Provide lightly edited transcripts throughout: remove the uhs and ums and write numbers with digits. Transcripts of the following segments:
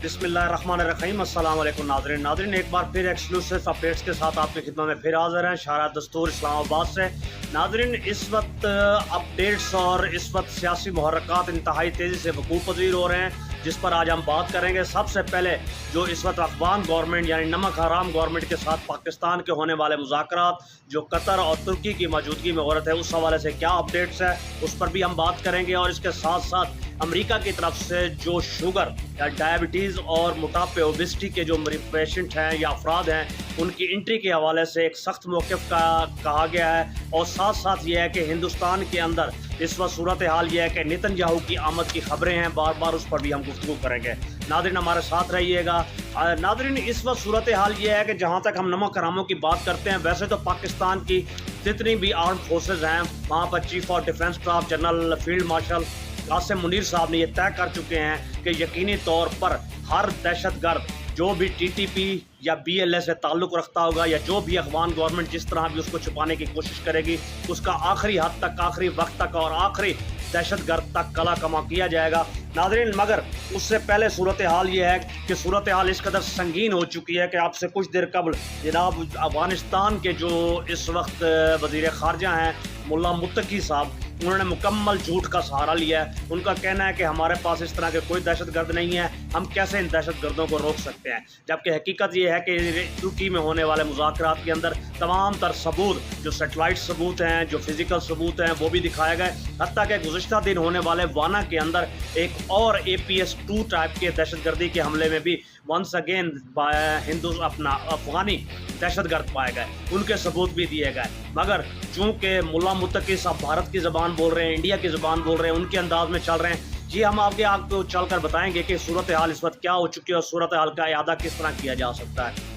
बिस्मिल्लाहिर्रहमानिर्रहीम। अस्सलाम वालेकुम नाज़रीन, एक बार फिर एक्सक्लूसिव अपडेट्स के साथ आपकी खिदमत में फिर हाज़िर हैं शारा दस्तूर इस्लामाबाद से। नाज़रीन, इस वक्त अपडेट्स और इस वक्त सियासी मुहर्रकात इंतहाई तेज़ी से वकूफ़ पज़ीर हो रहे हैं, जिस पर आज हम बात करेंगे। सबसे पहले जो इस वक्त अफ़गान गवर्नमेंट यानी नमक हराम गवर्नमेंट के साथ पाकिस्तान के होने वाले मुज़ाकरात, जो कतर और तुर्की की मौजूदगी में हो रहे थे, उस हवाले से क्या अपडेट्स है उस पर भी हम बात करेंगे। और इसके साथ साथ अमेरिका की तरफ से जो शुगर या डायबिटीज़ और मोटापे ओबेसिटी के जो पेशेंट हैं या अफराद हैं, उनकी एंट्री के हवाले से एक सख्त मौक़िफ़ का कहा गया है। और साथ साथ ये है कि हिंदुस्तान के अंदर इस वक्त सूरत हाल ये है कि नेतन्याहू की आमद की खबरें हैं, बार बार उस पर भी हम गुफ्तगू करेंगे। नाज़रीन, हमारे साथ रहिएगा। नाज़रीन, इस वक्त सूरत हाल ये है कि जहाँ तक हम नमक हरामों की बात करते हैं, वैसे तो पाकिस्तान की जितनी भी आर्म फोर्सेज हैं, वहाँ पर chief of defence staff general field marshal Qasim Munir साहब ने ये तय कर चुके हैं कि यकीनी तौर पर हर दहशतगर्द जो भी टीटीपी या बीएलए से ताल्लुक़ रखता होगा, या जो भी अफ़गान गवर्नमेंट जिस तरह भी उसको छुपाने की कोशिश करेगी, उसका आखिरी हद तक, आखिरी वक्त तक और आखिरी दहशतगर्द तक कला कमा किया जाएगा। नाज़रीन, मगर उससे पहले सूरत हाल ये है कि सूरत हाल इस कदर संगीन हो चुकी है कि आपसे कुछ देर कबल जनाब अफ़गानिस्तान के जो इस वक्त वज़ीर ख़ारजा हैं मुल्ला मुत्तकी साहब, उन्होंने मुकम्मल झूठ का सहारा लिया है। उनका कहना है कि हमारे पास इस तरह के कोई दहशतगर्द नहीं है, हम कैसे इन दहशतगर्दों को रोक सकते हैं। जबकि हकीकत ये है कि तुर्की में होने वाले मुज़ाकरात के अंदर तमाम तर सबूत, जो सेटेलाइट सबूत हैं, जो फिज़िकल सबूत हैं, वो भी दिखाए गए। हत्ता कि गुज़िश्ता दिन होने वाले वाना के अंदर एक और APS-2 टाइप के दहशतगर्दी के हमले में भी वंस अगेन अफ़गानी दहशतगर्द पाए गए, उनके सबूत भी दिए गए। मगर चूँकि मुल्ला मुत्तकी साहब भारत की ज़बान बोल रहे हैं, इंडिया की ज़बान बोल रहे हैं, उनके अंदाज में चल रहे हैं, जी हम आपको चल कर बताएंगे कि सूरत हाल इस वक्त क्या हो चुकी है और सूरत हाल का इआदा किस तरह किया जा सकता है।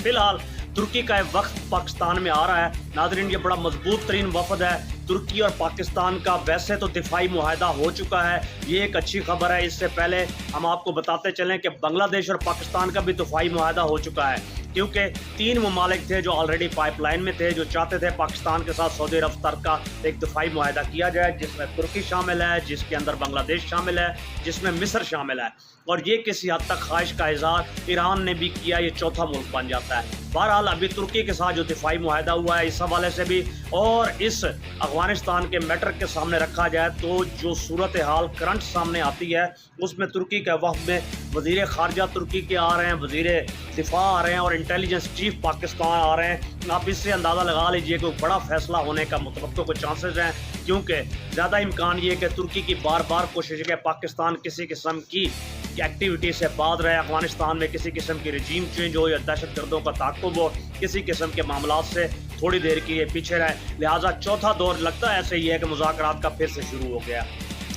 फिलहाल तुर्की का एक वक्त पाकिस्तान में आ रहा है। नाज़रीन, ये बड़ा मजबूत तरीन वफद है। तुर्की और पाकिस्तान का वैसे तो दिफाई मुआहदा हो चुका है, ये एक अच्छी खबर है। इससे पहले हम आपको बताते चलें कि बांग्लादेश और पाकिस्तान का भी दिफाई मुआहदा हो चुका है, क्योंकि 3 ममालिक थे जो ऑलरेडी पाइपलाइन में थे, जो चाहते थे पाकिस्तान के साथ सऊदी अरब स्तर का एक दिफाई मुआहदा किया जाए, जिसमें तुर्की शामिल है, जिसके अंदर बांग्लादेश शामिल है, जिसमें मिस्र शामिल है। और ये किसी हद तक ख्वाहिश का इज़हार ईरान ने भी किया, ये चौथा मुल्क बन जाता है। बहरहाल अभी तुर्की के साथ जो दिफाई मुआहदा हुआ है, इस हवाले से भी और इस अफ़गानिस्तान के मैटर के सामने रखा जाए तो जो सूरत हाल करंट सामने आती है, उसमें तुर्की के वफ़द में वज़ीर ख़ारजा तुर्की के आ रहे हैं, वज़ीर दिफा आ रहे हैं और इंटेलिजेंस चीफ पाकिस्तान आ रहे हैं। आप इससे अंदाज़ा लगा लीजिए कि बड़ा फैसला होने का मुतवक्को को चांसेस हैं, क्योंकि ज़्यादा इम्कान ये कि तुर्की की बार बार कोशिश है कि पाकिस्तान किसी किस्म की एक्टिविटी से बात रहे, अफ़गानिस्तान में किसी किस्म की रजीम चेंज हो या दहशतगर्दों का ताक़ुब हो, किसी किस्म के मामलात से थोड़ी देर के लिए पीछे रहे। लिहाजा चौथा दौर लगता है ऐसे ही है कि मुज़ाकरात का फिर से शुरू हो गया।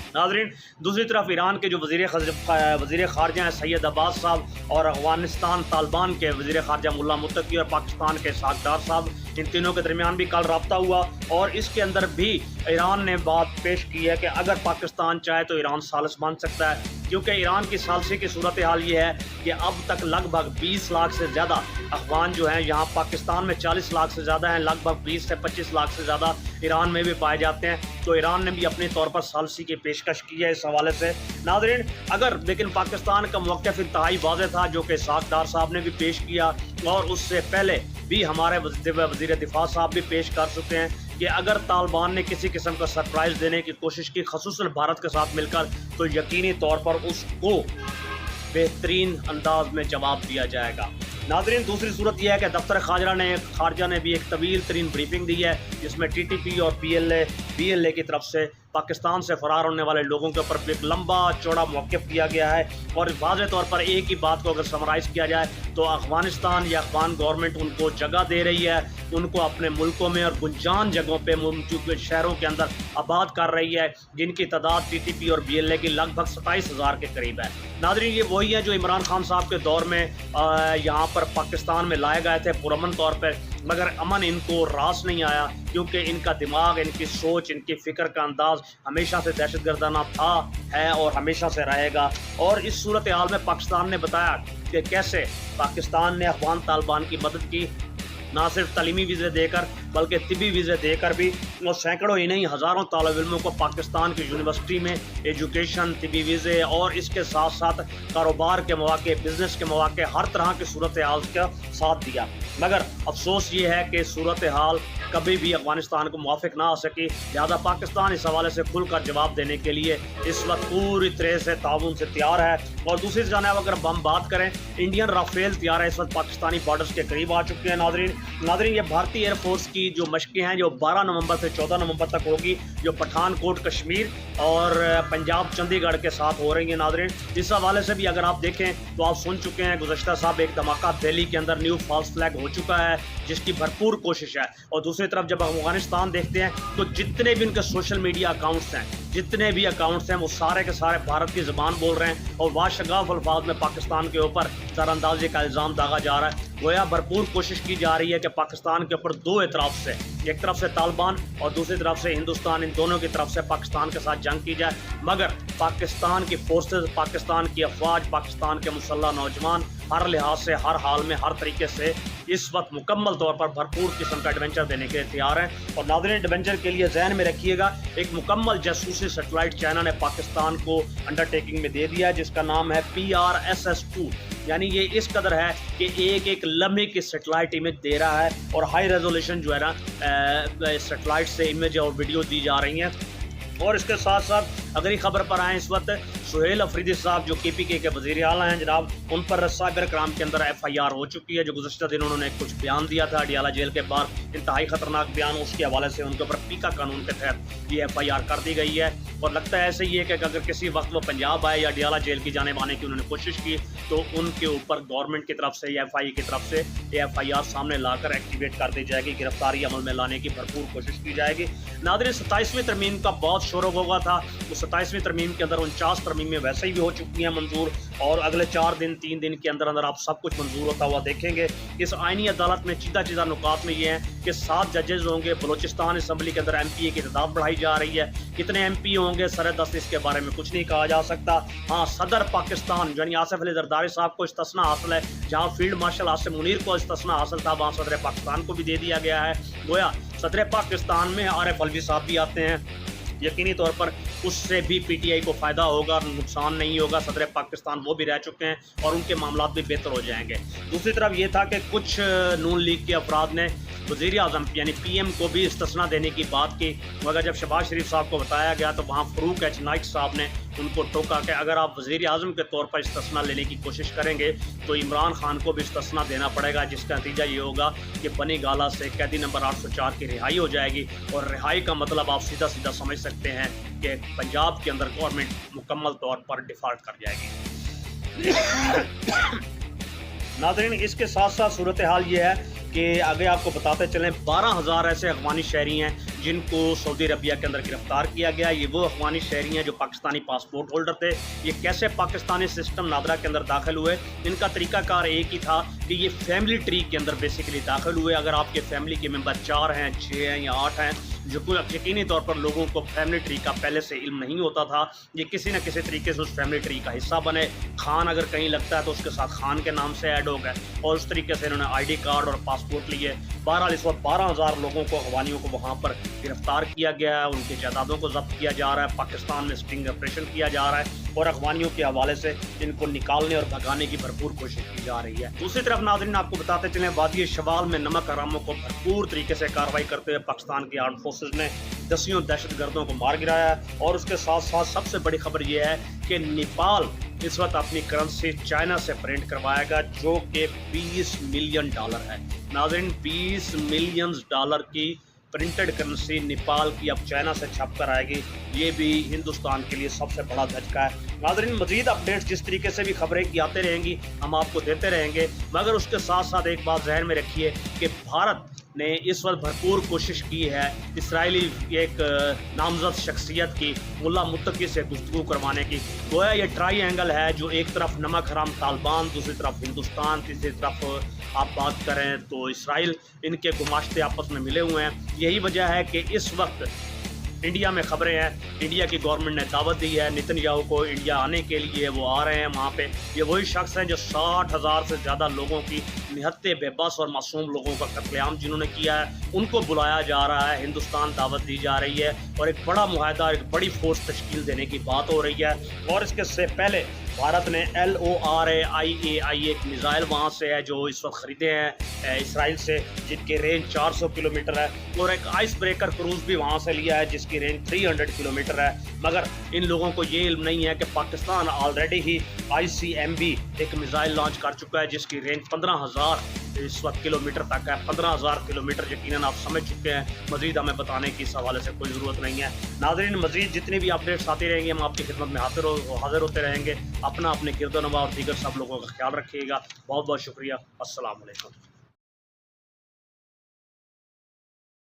नाज़रीन, दूसरी तरफ ईरान के जो वज़ीर ख़ारजा हैं सैयद अब्बास साहब, और अफ़गानिस्तान तालिबान के वज़ीर ख़ारजा मुल्ला मुत्तकी और पाकिस्तान के इसहाक़ डार साहब, इन तीनों के दरमियान भी कल रब्ता हुआ। और इसके अंदर भी ईरान ने बात पेश की है कि अगर पाकिस्तान चाहे तो ईरान सालिस बन सकता है, क्योंकि ईरान की सालसी की सूरत हाल ये है कि अब तक लगभग 20 लाख से ज़्यादा अफ़गान जो हैं, यहाँ पाकिस्तान में 40 लाख से ज़्यादा हैं, लगभग 20 से 25 लाख से ज़्यादा ईरान में भी पाए जाते हैं। तो ईरान ने भी अपने तौर पर सालसी की पेशकश की है इस हवाले से। नाज़रीन, अगर लेकिन पाकिस्तान का मौक़िफ़ इंतहाई वाज़ेह था, जो कि इसहाक़ डार साहब ने भी पेश किया और उससे पहले भी हमारे वज़ीर दिफा साहब भी पेश कर चुके हैं कि अगर तालिबान ने किसी किस्म का सरप्राइज़ देने की कोशिश की, ख़ुसूसन भारत के साथ मिलकर, तो यकीनी तौर पर उसको बेहतरीन अंदाज में जवाब दिया जाएगा। नाज़रीन, दूसरी सूरत यह है कि दफ्तर ख़ारजा ने भी एक तवील तरीन ब्रीफिंग दी है, जिसमें TTP और BLA की तरफ से पाकिस्तान से फ़रार होने वाले लोगों के ऊपर एक लंबा चौड़ा मौक़िफ़ दिया गया है। और वाज़ेह तौर पर एक ही बात को अगर समराइज़ किया जाए तो अफ़गानिस्तान या अफ़गान गवर्नमेंट उनको जगह दे रही है, उनको अपने मुल्कों में और गुंजान जगहों पे मौजूद शहरों के अंदर आबाद कर रही है, जिनकी तादाद TTP और BLA की लगभग 27,000 के करीब है। नाज़रीन, ये वही है जो इमरान खान साहब के दौर में यहाँ पर पाकिस्तान में लाए गए थे पुरअमन तौर पर, मगर अमन इनको रास नहीं आया, क्योंकि इनका दिमाग, इनकी सोच, इनकी फ़िक्र का अंदाज़ हमेशा से दहशतगर्दाना था, है और हमेशा से रहेगा। और इस सूरत हाल में पाकिस्तान ने बताया कि कैसे पाकिस्तान ने अफ़गान तालिबान की मदद की, ना सिर्फ तालीमी वीज़े देकर बल्कि तिबी वीज़े देकर भी, और सैकड़ों ही नहीं हज़ारों तालिब इल्मों को पाकिस्तान की यूनिवर्सिटी में एजुकेशन, तिबी वीज़े और इसके साथ साथ कारोबार के मौके, बिज़नेस के मौके, हर तरह की सूरत हाल का साथ दिया। मगर अफसोस ये है कि सूरत हाल कभी भी अफगानिस्तान को मुवाफिक ना आ सकी, लिहाजा पाकिस्तान इस हवाले से खुलकर जवाब देने के लिए इस वक्त पूरी तरह से ताउन से तैयार है। और दूसरी जानिब अगर हम बात करें, इंडियन राफेल तैयार है, इस वक्त पाकिस्तानी बॉर्डर्स के करीब आ चुके हैं। नादरीन ये भारतीय एयरफोर्स की जो मशकें हैं जो 12 नवंबर से 14 नवंबर तक होगी, जो पठानकोट कश्मीर और पंजाब चंडीगढ़ के साथ हो रही है। नादरीन इस हवाले से भी अगर आप देखें तो आप सुन चुके हैं गुज़श्ता साहब एक धमाका दिल्ली के अंदर न्यू फॉल्स फ्लैग हो चुका है, जिसकी भरपूर कोशिश है। और दूसरी तरफ जब अफगानिस्तान देखते हैं तो जितने भी उनके सोशल मीडिया अकाउंट्स हैं, जितने भी अकाउंट्स हैं, वो सारे के सारे भारत की ज़बान बोल रहे हैं और वाशगाफ अल्फाज में पाकिस्तान के ऊपर तरअंदाजी का इल्ज़ाम दागा जा रहा है। गोया भरपूर कोशिश की जा रही है कि पाकिस्तान के ऊपर दो एतराफ़ से, एक तरफ से तालिबान और दूसरी तरफ से हिंदुस्तान, इन दोनों की तरफ से पाकिस्तान के साथ जंग की जाए। मगर पाकिस्तान की फोर्सेस, पाकिस्तान की अफवाज, पाकिस्तान के मुसल्लह नौजवान हर लिहाज से, हर हाल में, हर तरीके से इस वक्त मुकम्मल तौर पर भरपूर किस्म का एडवेंचर देने के लिए तैयार हैं। और नाज़रीन एडवेंचर के लिए जहन में रखिएगा, एक मुकम्मल जासूसी सेटेलाइट चाइना ने पाकिस्तान को अंडरटेकिंग में दे दिया है, जिसका नाम है PRSS-2। यानी ये इस कदर है कि एक एक लम्हे की सेटेलाइट इमेज दे रहा है और हाई रेजोल्यूशन जो है ना सेटेलाइट से इमेज और वीडियो दी जा रही हैं। और इसके साथ साथ अगली खबर पर आए, इस वक्त सुहेल अफरीदी साहब जो KPK के वज़ीर आला हैं जनाब, उन पर साइबर क्राइम के अंदर FIR हो चुकी है। जो गुज़श्ता दिन उन्होंने कुछ बयान दिया था अडियाला जेल के बाहर, इंतहाई ख़तरनाक बयान, उसके हवाले से उनके ऊपर पीका कानून के तहत ये FIR कर दी गई है। और लगता है ऐसे ही है कि अगर किसी वक्त वो पंजाब आए या अडियाला जेल की जानिब आने की उन्होंने कोशिश की तो उनके ऊपर गवर्नमेंट की तरफ से या FI की तरफ से FIR सामने लाकर एक्टिवेट कर दी जाएगी, गिरफ्तारी अमल में लाने की भरपूर कोशिश की जाएगी। नाज़रीन 27वीं तरमीम का बहुत शोर होगा था, वो 27वीं तरमीम के अंदर 49 तरमीमें वैसे ही भी हो चुकी हैं मंजूर, और अगले 3 दिन के अंदर अंदर आप सब कुछ मंजूर होता हुआ देखेंगे। इस आइनी अदालत में चीज़ा नुकात में ये हैं कि 7 जजेज होंगे। बलोचिस्तान असम्बली के अंदर MPA की तादाद बढ़ाई जा रही है, कितने MP होंगे सर-ए-दस्त इसके बारे में कुछ नहीं कहा जा सकता। हाँ, सदर पाकिस्तान यानी आसिफ अली जरदारी साहब को इस्तिस्ना हासिल है, जहाँ फील्ड मार्शल आसिम मुनीर को इस्तिस्ना हासिल था, वहाँ सदर पाकिस्तान को भी दे दिया गया है। गोया सदर पाकिस्तान में आरिफ अलवी साहब भी आते हैं, यकीनी तौर पर उससे भी PTI को फ़ायदा होगा, नुकसान नहीं होगा। सदर पाकिस्तान वो भी रह चुके हैं और उनके मामला भी बेहतर हो जाएंगे। दूसरी तरफ ये था कि कुछ नून लीग के अफराद ने वज़ीर आज़म यानी PM को भी इस्तिस्ना देने की बात की, मगर जब शहबाज शरीफ साहब को बताया गया तो वहाँ फ़रूक H नाइक साहब ने उनको टोका कि अगर आप वज़ीर आज़म के तौर पर इस्तिस्ना लेने की कोशिश करेंगे तो इमरान खान को भी इस्तिस्ना देना पड़ेगा, जिसका नतीजा ये होगा कि बनी गाला से कैदी नंबर 804 की रिहाई हो जाएगी। और रिहाई का मतलब आप सीधा सीधा समझ सकते हैं कि पंजाब के अंदर गवर्नमेंट मुकम्मल तौर पर डिफ़ॉल्ट कर जाएगी। नाज़रीन इसके साथ साथ सूरत हाल ये है कि आगे आपको बताते चलें, 12,000 ऐसे अफगानी शहरी हैं जिनको सऊदी अरबिया के अंदर गिरफ्तार किया गया। ये वो अफगानी शहरी हैं जो पाकिस्तानी पासपोर्ट होल्डर थे। ये कैसे पाकिस्तानी सिस्टम नादरा के अंदर दाखिल हुए, इनका तरीकाकार एक ही था कि ये फैमिली ट्री के अंदर बेसिकली दाखिल हुए। अगर आपके फैमिली के मेंबर 4 हैं, 6 हैं या 8 हैं, जो कुछ यकीनी तौर पर लोगों को फैमिली ट्री का पहले से इल्म नहीं होता था, ये किसी न किसी तरीके से उस फैमिली ट्री का हिस्सा बने। खान अगर कहीं लगता है तो उसके साथ खान के नाम से ऐड हो गए और उस तरीके से इन्होंने ID कार्ड और पासपोर्ट लिए। बहरहाल इस वक्त 12,000 लोगों को, अफगानियों को वहाँ पर गिरफ्तार किया गया है, उनकी जायदादों को जब्त किया जा रहा है, पाकिस्तान में स्टिंग ऑपरेशन किया जा रहा है और अफगानियों के हवाले से इनको निकालने और भगाने की भरपूर कोशिश की जा रही है। दूसरी तरफ नाज़रीन आपको बताते चलें, वादी शवाल में नमक हरामों को भरपूर तरीके से कार्रवाई करते हुए पाकिस्तान की आर्म फोर्सेज ने 10 दहशतगर्दों को मार गिराया है। और उसके साथ साथ सबसे बड़ी खबर यह है कि नेपाल इस वक्त अपनी करेंसी चाइना से प्रिंट करवाएगा, जो कि $20 मिलियन है। नाज़रीन $20 मिलियन की प्रिंटेड करेंसी नेपाल की अब चाइना से छप कर आएगी। ये भी हिंदुस्तान के लिए सबसे बड़ा धचका है। नाज़रीन मज़ीद अपडेट्स जिस तरीके से भी खबरें की आते रहेंगी हम आपको देते रहेंगे, मगर उसके साथ साथ एक बात जहन में रखिए कि भारत ने इस वक्त भरपूर कोशिश की है इसराइली एक नामजद शख्सियत की मुल्ला मुत्तकी से गुफ्तगू करवाने की। गोया ये ट्राई एंगल है, जो एक तरफ नमक हराम तालिबान, दूसरी तरफ हिंदुस्तान, तीसरी तरफ आप बात करें तो इसराइल, इनके गुमाश्ते आपस में मिले हुए हैं। यही वजह है कि इस वक्त इंडिया में खबरें हैं, इंडिया की गवर्नमेंट ने दावत दी है नेतन्याहू को इंडिया आने के लिए, वो आ रहे हैं वहाँ पे। ये वही शख्स हैं जो 60,000 से ज़्यादा लोगों की निहत्ते बेबस और मासूम लोगों का कत्लेआम जिन्होंने किया है, उनको बुलाया जा रहा है। हिंदुस्तान दावत दी जा रही है और एक बड़ा मुआहदा, एक बड़ी फोर्स तश्कील देने की बात हो रही है। और इसके से पहले भारत ने LORAIAI एक मिज़ाइल वहाँ से है जो इस वक्त ख़रीदे हैं इसराइल से, जिनकी रेंज 400 किलोमीटर है, और एक आइस ब्रेकर क्रूज़ भी वहाँ से लिया है जिसकी रेंज 300 किलोमीटर है। मगर इन लोगों को ये इल्म नहीं है कि पाकिस्तान ऑलरेडी ही ICMB एक मिज़ाइल लॉन्च कर चुका है जिसकी रेंज 15,000 इस वक्त किलोमीटर तक है। 15,000 किलोमीटर यकीनन आप समझ चुके हैं, मज़ीद हमें बताने की इस हवाले से कोई ज़रूरत नहीं है। नाज़रीन, मज़ीद जितनी भी अपडेट्स आती रहेंगी हम आपकी खिदमत में हाजिर होते रहेंगे। अपना, अपने गिरदोनवा और दीगर सब लोगों का ख्याल रखिएगा। बहुत बहुत शुक्रिया। अस्सलाम वालेकुम।